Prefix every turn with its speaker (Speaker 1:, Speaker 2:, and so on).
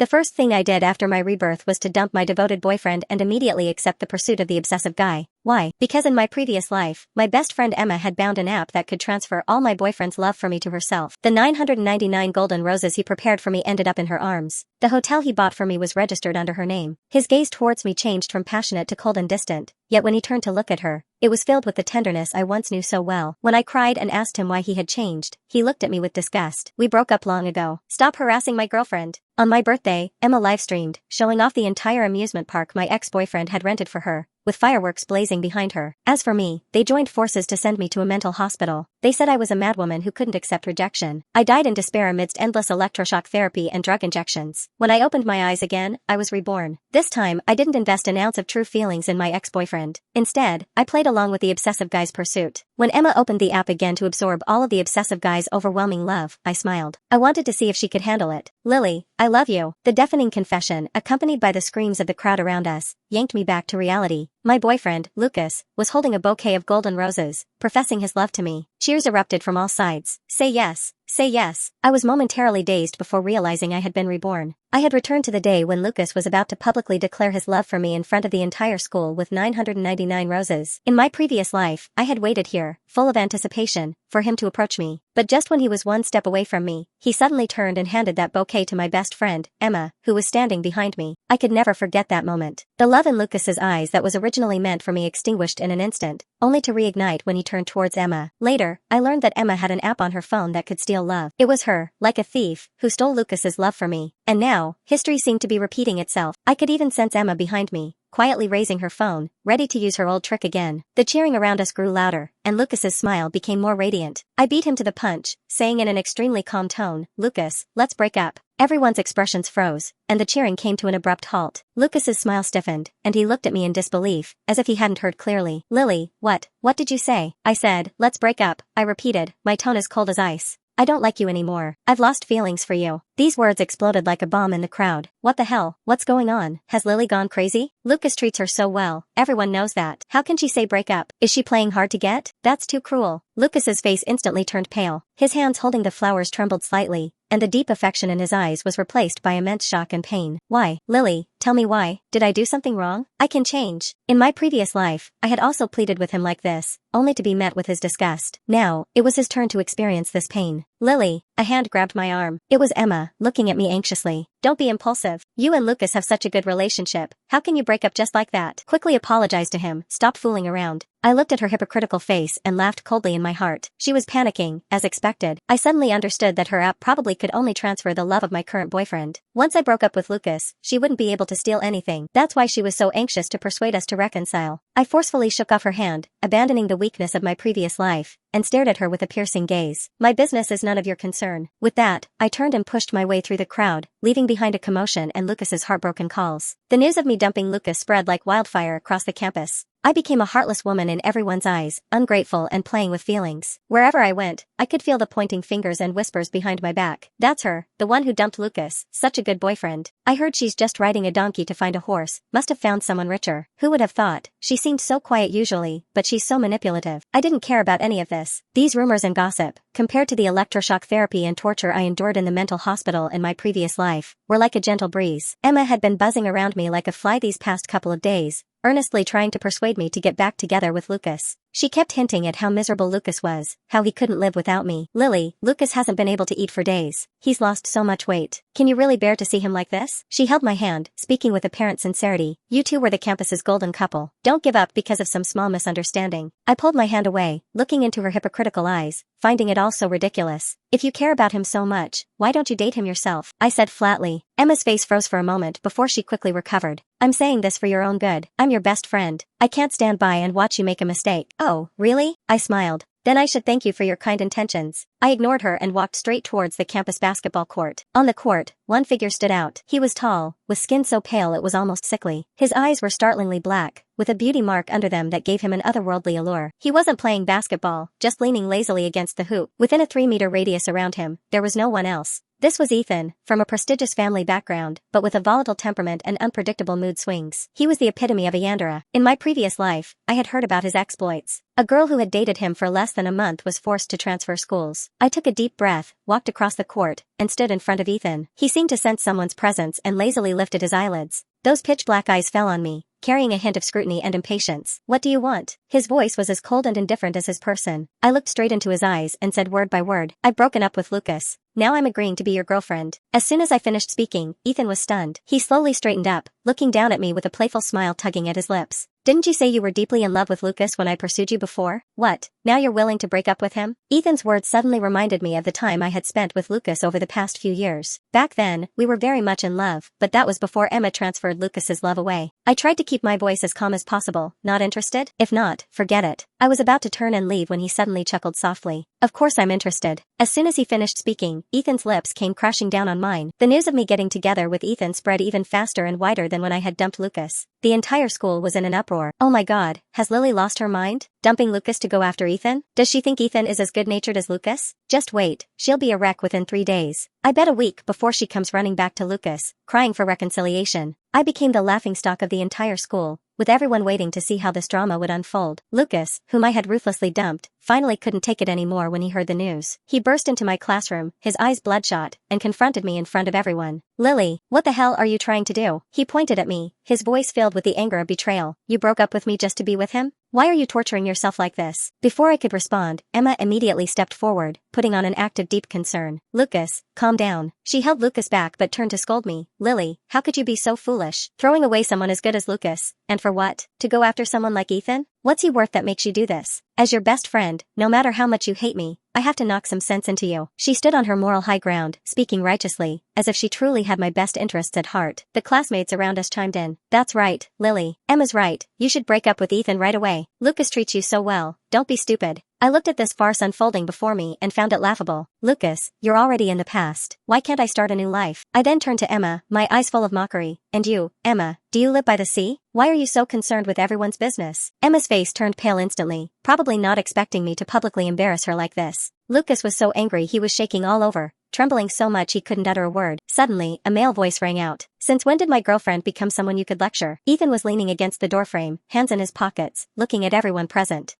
Speaker 1: The first thing I did after my rebirth was to dump my devoted boyfriend and immediately accept the pursuit of the obsessive guy. Why? Because in my previous life, my best friend Emma had bound an app that could transfer all my boyfriend's love for me to herself. The 999 golden roses he prepared for me ended up in her arms. The hotel he bought for me was registered under her name. His gaze towards me changed from passionate to cold and distant, yet when he turned to look at her, it was filled with the tenderness I once knew so well. When I cried and asked him why he had changed, he looked at me with disgust. We broke up long ago. Stop harassing my girlfriend. On my birthday, Emma livestreamed, showing off the entire amusement park my ex-boyfriend had rented for her, with fireworks blazing behind her. As for me, they joined forces to send me to a mental hospital. They said I was a madwoman who couldn't accept rejection. I died in despair amidst endless electroshock therapy and drug injections. When I opened my eyes again, I was reborn. This time, I didn't invest an ounce of true feelings in my ex-boyfriend. Instead, I played along with the obsessive guy's pursuit. When Emma opened the app again to absorb all of the obsessive guy's overwhelming love, I smiled. I wanted to see if she could handle it. Lily, I love you. The deafening confession, accompanied by the screams of the crowd around us, yanked me back to reality. My boyfriend, Lucas, was holding a bouquet of golden roses, professing his love to me. Cheers erupted from all sides. Say yes. Say yes. I was momentarily dazed before realizing I had been reborn. I had returned to the day when Lucas was about to publicly declare his love for me in front of the entire school with 999 roses. In my previous life, I had waited here, full of anticipation, for him to approach me. But just when he was one step away from me, he suddenly turned and handed that bouquet to my best friend, Emma, who was standing behind me. I could never forget that moment. The love in Lucas's eyes that was originally meant for me extinguished in an instant, only to reignite when he turned towards Emma. Later, I learned that Emma had an app on her phone that could steal love. It was her, like a thief, who stole Lucas's love for me. And now, history seemed to be repeating itself. I could even sense Emma behind me, quietly raising her phone, ready to use her old trick again. The cheering around us grew louder, and Lucas's smile became more radiant. I beat him to the punch, saying in an extremely calm tone, "Lucas, let's break up." Everyone's expressions froze, and the cheering came to an abrupt halt. Lucas's smile stiffened, and he looked at me in disbelief, as if he hadn't heard clearly. "Lily, what did you say?" I said, "Let's break up," I repeated, my tone as cold as ice. "I don't like you anymore. I've lost feelings for you." These words exploded like a bomb in the crowd. What the hell? What's going on? Has Lily gone crazy? Lucas treats her so well. Everyone knows that. How can she say break up? Is she playing hard to get? That's too cruel. Lucas's face instantly turned pale. His hands holding the flowers trembled slightly, and the deep affection in his eyes was replaced by immense shock and pain. "Why? Lily, tell me why. Did I do something wrong? I can change." In my previous life, I had also pleaded with him like this, only to be met with his disgust. Now, it was his turn to experience this pain. "Lily," a hand grabbed my arm. It was Emma, looking at me anxiously. "Don't be impulsive. You and Lucas have such a good relationship. How can you break up just like that?" Quickly apologized to him. Stop fooling around. I looked at her hypocritical face and laughed coldly in my heart. She was panicking, as expected. I suddenly understood that her app probably could only transfer the love of my current boyfriend. Once I broke up with Lucas, she wouldn't be able to steal anything. That's why she was so anxious to persuade us to reconcile. I forcefully shook off her hand, abandoning the weakness of my previous life, and stared at her with a piercing gaze. "My business is none of your concern." With that, I turned and pushed my way through the crowd, leaving behind a commotion and Lucas's heartbroken calls. The news of me dumping Lucas spread like wildfire across the campus. I became a heartless woman in everyone's eyes, ungrateful and playing with feelings. Wherever I went, I could feel the pointing fingers and whispers behind my back. "That's her, the one who dumped Lucas, such a good boyfriend. I heard she's just riding a donkey to find a horse, must have found someone richer." Who would have thought? She seemed so quiet usually, but she's so manipulative. I didn't care about any of this. These rumors and gossip, compared to the electroshock therapy and torture I endured in the mental hospital in my previous life, were like a gentle breeze. Emma had been buzzing around me like a fly these past couple of days, earnestly trying to persuade me to get back together with Lucas. She kept hinting at how miserable Lucas was, how he couldn't live without me. "Lily, Lucas hasn't been able to eat for days. He's lost so much weight. Can you really bear to see him like this?" She held my hand, speaking with apparent sincerity. "You two were the campus's golden couple. Don't give up because of some small misunderstanding." I pulled my hand away, looking into her hypocritical eyes, finding it all so ridiculous. "If you care about him so much, why don't you date him yourself?" I said flatly. Emma's face froze for a moment before she quickly recovered. "I'm saying this for your own good. I'm your best friend. I can't stand by and watch you make a mistake." "Oh, really?" I smiled. "Then I should thank you for your kind intentions." I ignored her and walked straight towards the campus basketball court. On the court, one figure stood out. He was tall, with skin so pale it was almost sickly. His eyes were startlingly black, with a beauty mark under them that gave him an otherworldly allure. He wasn't playing basketball, just leaning lazily against the hoop. Within a 3-meter radius around him, there was no one else. This was Ethan, from a prestigious family background, but with a volatile temperament and unpredictable mood swings. He was the epitome of a Yandere. In my previous life, I had heard about his exploits. A girl who had dated him for less than a month was forced to transfer schools. I took a deep breath, walked across the court, and stood in front of Ethan. He seemed to sense someone's presence and lazily lifted his eyelids. Those pitch-black eyes fell on me, carrying a hint of scrutiny and impatience. "What do you want?" His voice was as cold and indifferent as his person. I looked straight into his eyes and said word by word, "I've broken up with Lucas. Now I'm agreeing to be your girlfriend." As soon as I finished speaking, Ethan was stunned. He slowly straightened up, looking down at me with a playful smile tugging at his lips. "Didn't you say you were deeply in love with Lucas when I pursued you before? What, now you're willing to break up with him?" Ethan's words suddenly reminded me of the time I had spent with Lucas over the past few years. Back then, we were very much in love, but that was before Emma transferred Lucas's love away. I tried to keep my voice as calm as possible. "Not interested? If not, forget it." I was about to turn and leave when he suddenly chuckled softly. "Of course I'm interested." As soon as he finished speaking, Ethan's lips came crashing down on mine. The news of me getting together with Ethan spread even faster and wider than when I had dumped Lucas. The entire school was in an uproar. "Oh my God, has Lily lost her mind? Dumping Lucas to go after Ethan? Does she think Ethan is as good-natured as Lucas? Just wait, she'll be a wreck within 3 days. I bet a week before she comes running back to Lucas, crying for reconciliation." I became the laughingstock of the entire school, with everyone waiting to see how this drama would unfold. Lucas, whom I had ruthlessly dumped, finally couldn't take it anymore when he heard the news. He burst into my classroom, his eyes bloodshot, and confronted me in front of everyone. "Lily, what the hell are you trying to do?" He pointed at me, his voice filled with the anger of betrayal. "You broke up with me just to be with him? Why are you torturing yourself like this?" Before I could respond, Emma immediately stepped forward, putting on an act of deep concern. "Lucas, calm down." She held Lucas back but turned to scold me. "Lily, how could you be so foolish? Throwing away someone as good as Lucas, and for what? To go after someone like Ethan? What's he worth that makes you do this? As your best friend, no matter how much you hate me, I have to knock some sense into you." She stood on her moral high ground, speaking righteously, as if she truly had my best interests at heart. The classmates around us chimed in. "That's right, Lily. Emma's right. You should break up with Ethan right away. Lucas treats you so well. Don't be stupid." I looked at this farce unfolding before me and found it laughable. "Lucas, you're already in the past. Why can't I start a new life?" I then turned to Emma, my eyes full of mockery. "And you, Emma, do you live by the sea? Why are you so concerned with everyone's business?" Emma's face turned pale instantly, probably not expecting me to publicly embarrass her like this. Lucas was so angry he was shaking all over, trembling so much he couldn't utter a word. Suddenly, a male voice rang out. "Since when did my girlfriend become someone you could lecture?" Ethan was leaning against the doorframe, hands in his pockets, looking at everyone present.